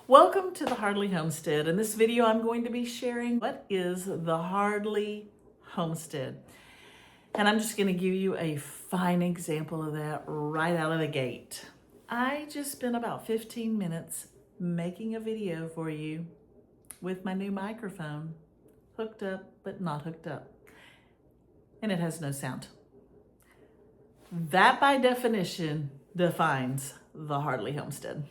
Welcome to the Hardly Homestead. In this video, I'm going to be sharing what is the Hardly Homestead. And I'm just going to give you a fine example of that right out of the gate. I just spent about 15 minutes making a video for you with my new microphone, hooked up but not hooked up. And it has no sound. That by definition defines the Hardly Homestead.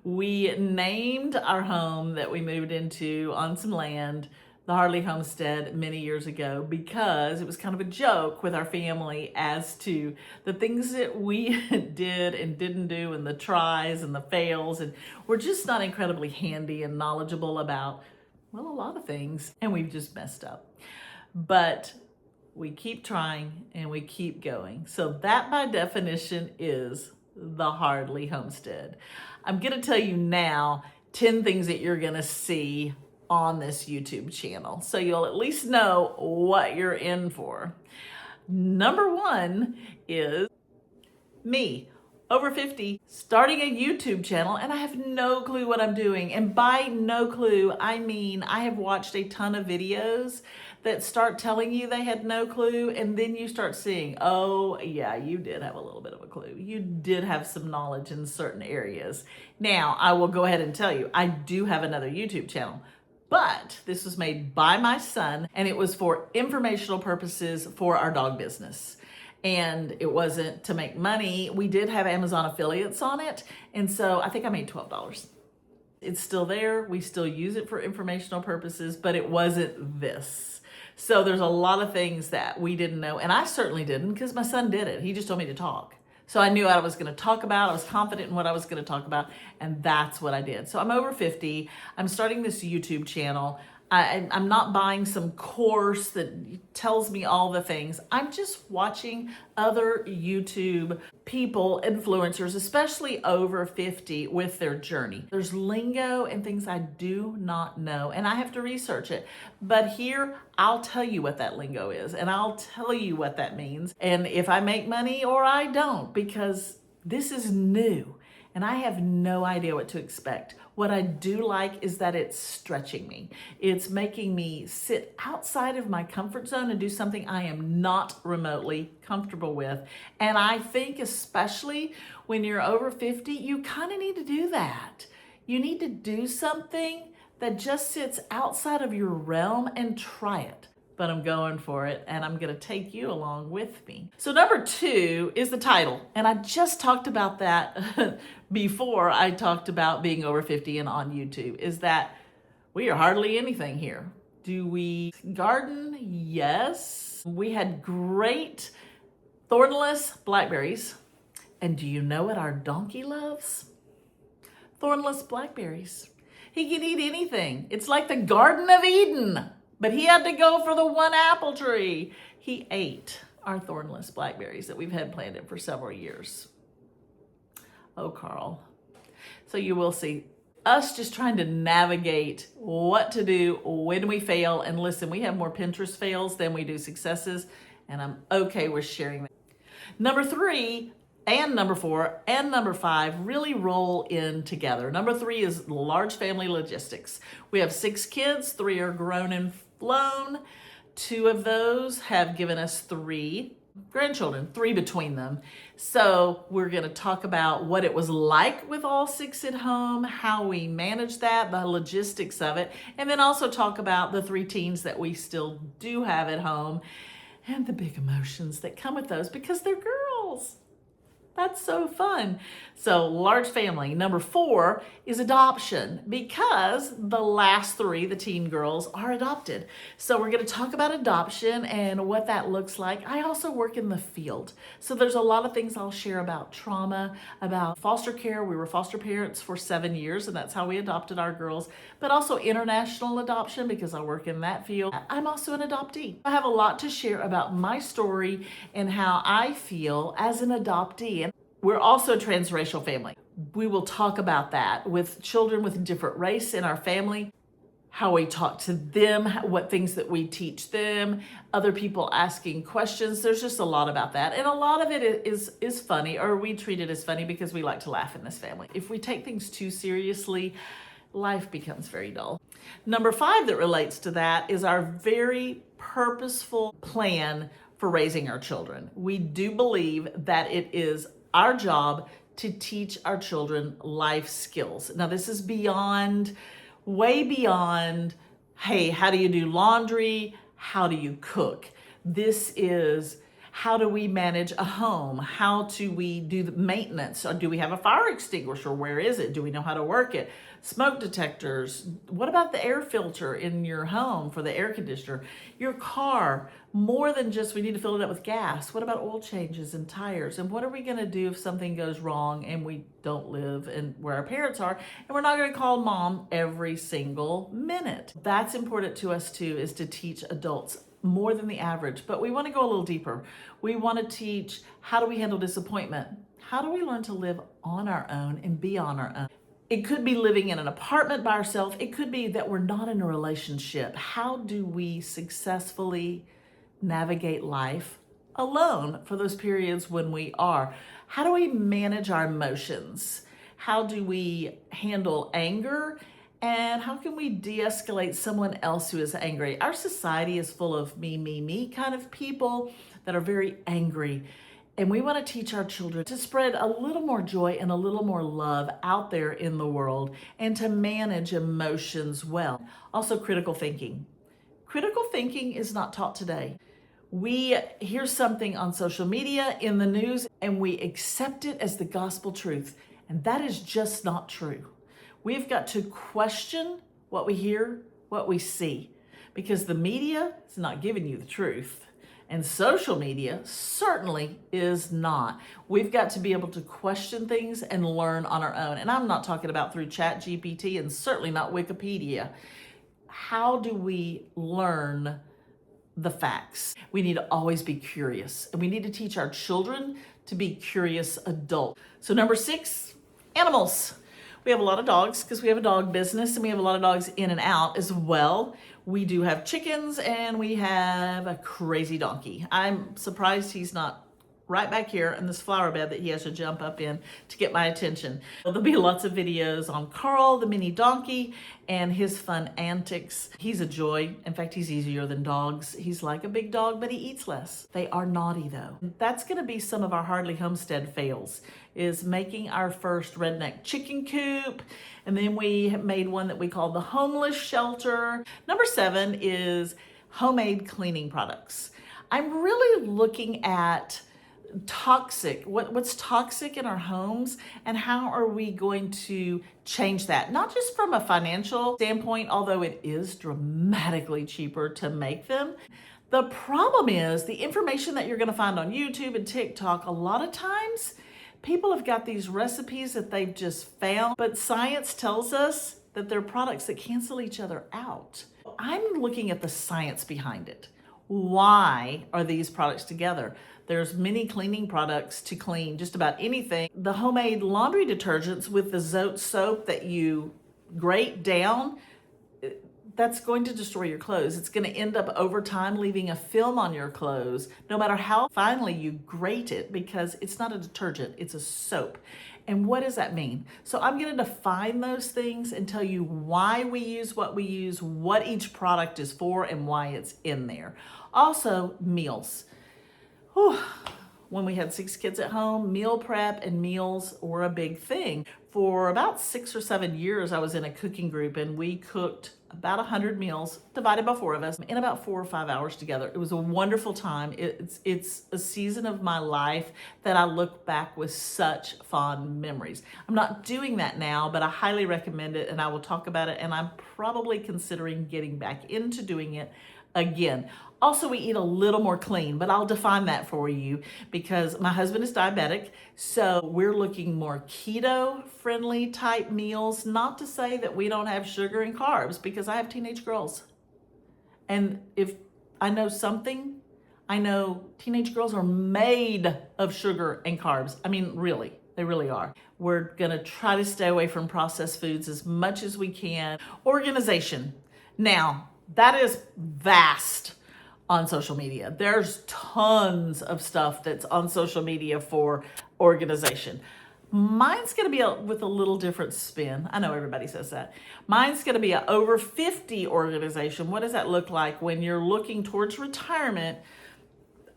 We named our home that we moved into on some land the Hardly Homestead many years ago because it was kind of a joke with our family as to the things that we did and didn't do and the tries and the fails, and we're just not incredibly handy and knowledgeable about, well, a lot of things, and we've just messed up. But we keep trying and we keep going. So that by definition is the Hardly Homestead. I'm going to tell you now 10 things that you're going to see on this YouTube channel, so you'll at least know what you're in for. Number one is me, over 50, starting a YouTube channel, and I have no clue what I'm doing. And by no clue, I mean I have watched a ton of videos that start telling you they had no clue, and then you start seeing, oh yeah, you did have a little bit of a clue. You did have some knowledge in certain areas. Now, I will go ahead and tell you, I do have another YouTube channel, but this was made by my son, and it was for informational purposes for our dog business. And it wasn't to make money. We did have Amazon affiliates on it, and so I think I made $12. It's still there. We still use it for informational purposes, but it wasn't this. So there's a lot of things that we didn't know, and I certainly didn't because my son did it. He just told me to talk. So I knew what I was going to talk about. I was confident in what I was going to talk about, and that's what I did. So I'm over 50. I'm starting this YouTube channel. I'm not buying some course that tells me all the things. I'm just watching other YouTube people, influencers, especially over 50, with their journey. There's lingo and things I do not know, and I have to research it. But here, I'll tell you what that lingo is, and I'll tell you what that means, and if I make money or I don't, because this is new. And I have no idea what to expect. What I do like is that it's stretching me. It's making me sit outside of my comfort zone and do something I am not remotely comfortable with. And I think especially when you're over 50, you kind of need to do that. You need to do something that just sits outside of your realm and try it. But I'm going for it, and I'm going to take you along with me. So number two is the title, and I just talked about that before I talked about being over 50 and on YouTube, is that we are hardly anything here. Do we garden? Yes. We had great thornless blackberries, and do you know what our donkey loves? Thornless blackberries. He can eat anything. It's like the Garden of Eden. But he had to go for the one apple tree. He ate our thornless blackberries that we've had planted for several years. Oh, Carl. So you will see us just trying to navigate what to do when we fail. And listen, we have more Pinterest fails than we do successes, and I'm okay with sharing that. Number three and number four and number five really roll in together. Number three is large family logistics. We have 6 kids, 3 are grown and flown. 2 of those have given us 3 grandchildren, 3 between them. So we're going to talk about what it was like with all 6 at home, how we managed that, the logistics of it, and then also talk about the 3 teens that we still do have at home and the big emotions that come with those because they're girls. That's so fun. So large family. Number 4 is adoption because the last 3, the teen girls, are adopted. So we're going to talk about adoption and what that looks like. I also work in the field. So there's a lot of things I'll share about trauma, about foster care. We were foster parents for 7 years, and that's how we adopted our girls, but also international adoption because I work in that field. I'm also an adoptee. I have a lot to share about my story and how I feel as an adoptee. And we're also a transracial family. We will talk about that with children with different race in our family, how we talk to them, what things that we teach them, other people asking questions. There's just a lot about that. And a lot of it is funny, or we treat it as funny because we like to laugh in this family. If we take things too seriously, life becomes very dull. Number 5 that relates to that is our very purposeful plan for raising our children. We do believe that it is our job to teach our children life skills. Now, this is beyond, way beyond, hey, how do you do laundry? How do you cook? This is, how do we manage a home? How do we do the maintenance? Or do we have a fire extinguisher? Where is it? Do we know how to work it? Smoke detectors. What about the air filter in your home for the air conditioner? Your car, more than just we need to fill it up with gas. What about oil changes and tires? And what are we going to do if something goes wrong and we don't live in where our parents are, and we're not going to call mom every single minute? That's important to us too, is to teach adults more than the average, but we want to go a little deeper. We want to teach, how do we handle disappointment? How do we learn to live on our own and be on our own? It could be living in an apartment by ourselves. It could be that we're not in a relationship. How do we successfully navigate life alone for those periods when we are? How do we manage our emotions? How do we handle anger? And how can we de-escalate someone else who is angry? Our society is full of me kind of people that are very angry. And we want to teach our children to spread a little more joy and a little more love out there in the world, and to manage emotions well. Also, critical thinking. Critical thinking is not taught today. We hear something on social media, in the news, and we accept it as the gospel truth. And that is just not true. We've got to question what we hear, what we see, because the media is not giving you the truth. And social media certainly is not. We've got to be able to question things and learn on our own. And I'm not talking about through ChatGPT, and certainly not Wikipedia. How do we learn the facts? We need to always be curious, and we need to teach our children to be curious adults. So number 6, animals. We have a lot of dogs because we have a dog business, and we have a lot of dogs in and out as well. We do have chickens, and we have a crazy donkey. I'm surprised he's not right back here in this flower bed that he has to jump up in to get my attention. There'll be lots of videos on Carl, the mini donkey, and his fun antics. He's a joy. In fact, he's easier than dogs. He's like a big dog, but he eats less. They are naughty though. That's gonna be some of our Hardly Homestead fails, is making our first redneck chicken coop. And then we made one that we called the homeless shelter. Number 7 is homemade cleaning products. I'm really looking at what's toxic in our homes, and how are we going to change that? Not just from a financial standpoint, although it is dramatically cheaper to make them. The problem is the information that you're going to find on YouTube and TikTok. A lot of times people have got these recipes that they've just found, but science tells us that they're products that cancel each other out. I'm looking at the science behind it. Why are these products together? There's many cleaning products to clean just about anything. The homemade laundry detergents with the Zote soap that you grate down, that's going to destroy your clothes. It's going to end up over time leaving a film on your clothes, no matter how finely you grate it, because it's not a detergent, it's a soap. And what does that mean? So I'm going to define those things and tell you why we use, what each product is for, and why it's in there. Also, meals. Whew. When we had 6 kids at home, meal prep and meals were a big thing. For about 6 or 7 years, I was in a cooking group, and we cooked about 100 meals divided by 4 of us in about 4 or 5 hours together. It was a wonderful time. It's a season of my life that I look back with such fond memories. I'm not doing that now, but I highly recommend it, and I will talk about it, and I'm probably considering getting back into doing it again. Also, we eat a little more clean, but I'll define that for you because my husband is diabetic, so we're looking more keto-friendly type meals. Not to say that we don't have sugar and carbs, because I have teenage girls. And if I know something, I know teenage girls are made of sugar and carbs. I mean, really, they really are. We're gonna try to stay away from processed foods as much as we can. Organization. Now, that is vast on social media. There's tons of stuff that's on social media for organization. Mine's going to be with a little different spin. I know everybody says that. Mine's going to be an over 50 organization. What does that look like when you're looking towards retirement?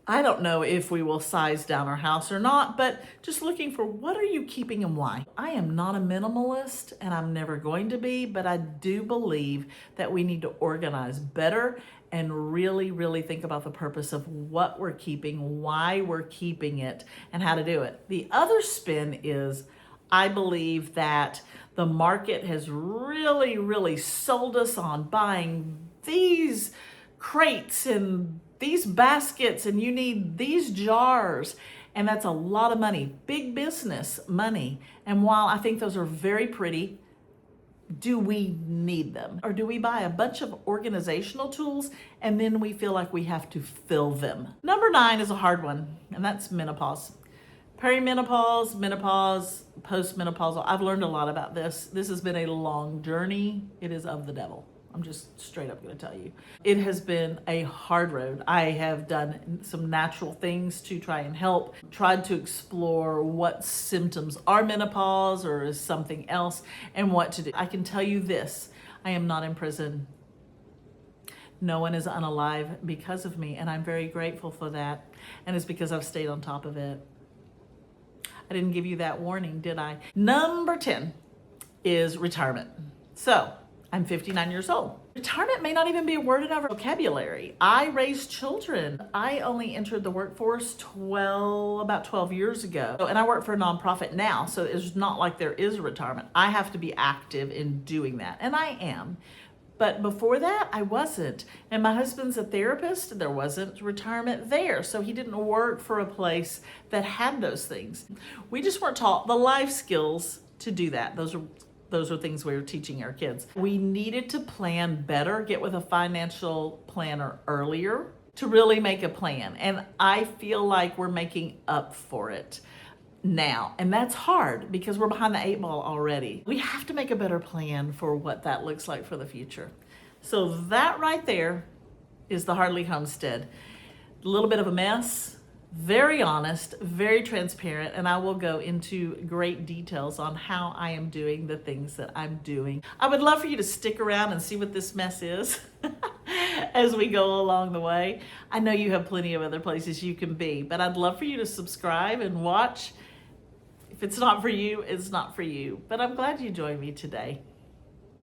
I don't know if we will size down our house or not, but just looking for what are you keeping and why. I am not a minimalist and I'm never going to be, but I do believe that we need to organize better and really, really think about the purpose of what we're keeping, why we're keeping it, and how to do it. The other spin is I believe that the market has really, really sold us on buying these crates and these baskets, and you need these jars, and that's a lot of money, big business money. And while I think those are very pretty, do we need them? Or do we buy a bunch of organizational tools and then we feel like we have to fill them? Number 9 is a hard one, and that's menopause. Perimenopause, menopause, postmenopausal. I've learned a lot about this. This has been a long journey. It is of the devil. I'm just straight up going to tell you. It has been a hard road. I have done some natural things to try and help, tried to explore what symptoms are menopause or is something else and what to do. I can tell you this, I am not in prison. No one is unalive because of me, and I'm very grateful for that. And it's because I've stayed on top of it. I didn't give you that warning, did I? Number 10 is retirement. So, I'm 59 years old. Retirement may not even be a word in our vocabulary. I raised children. I only entered the workforce about 12 years ago. And I work for a nonprofit now, so it's not like there is a retirement. I have to be active in doing that, and I am. But before that, I wasn't. And my husband's a therapist. There wasn't retirement there. So he didn't work for a place that had those things. We just weren't taught the life skills to do that. Those are things we were teaching our kids. We needed to plan better, get with a financial planner earlier to really make a plan. And I feel like we're making up for it now. And that's hard because we're behind the 8 ball already. We have to make a better plan for what that looks like for the future. So that right there is the Hardly Homestead. A little bit of a mess, very honest, very transparent, and I will go into great details on how I am doing the things that I'm doing. I would love for you to stick around and see what this mess is as we go along the way. I know you have plenty of other places you can be, but I'd love for you to subscribe and watch. If it's not for you, it's not for you. But I'm glad you joined me today.